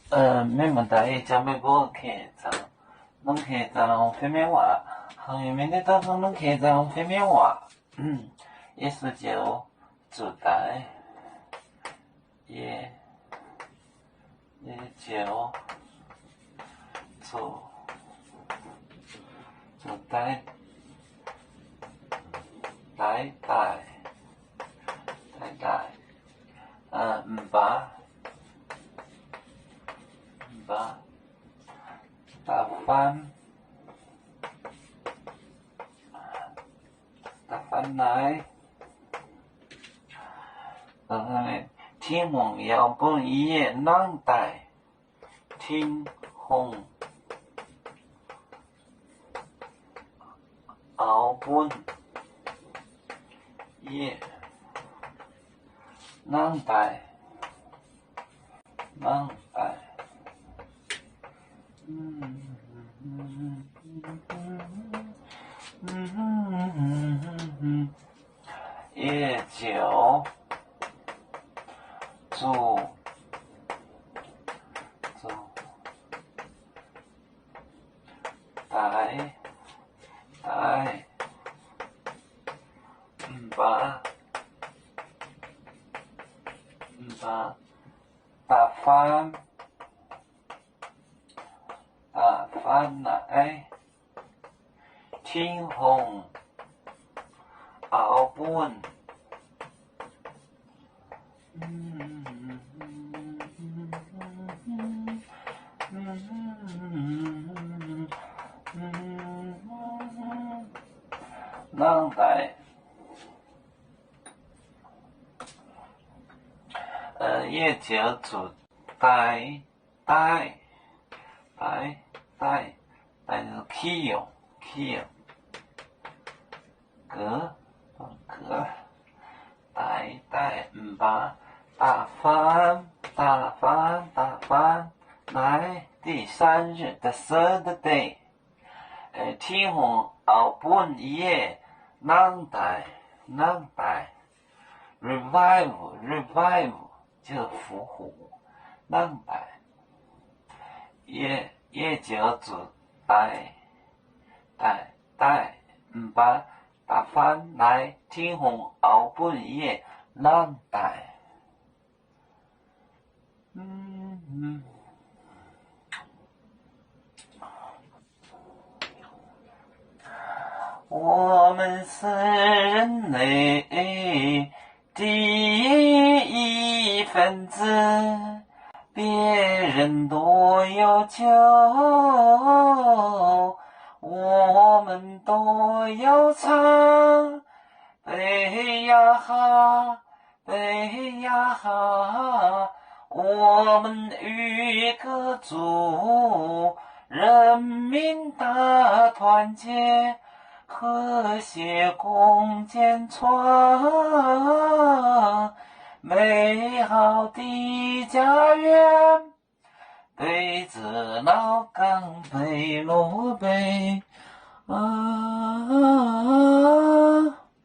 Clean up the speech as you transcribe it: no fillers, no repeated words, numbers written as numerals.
没问题，准备不客舱，拢客舱飞面话，航员们的当中拢客舱飞面话，也是就主台，也就主台唔把打翻来，然后呢，天皇要本夜冷带，天皇后本夜冷带。也就主台把打翻来，天皇后本冷带，也就主台是起用，个台唔把打翻来第3日的 third day，天皇后本夜冷带 revive 就是复活，冷带也就主台唔把打翻来天皇后本夜冷带。我们是人类第一分子，别人都有救，我们都要唱。北呀哈，我们与歌祝人民的团结，和谐共建创美好的家园。北至老港，北落北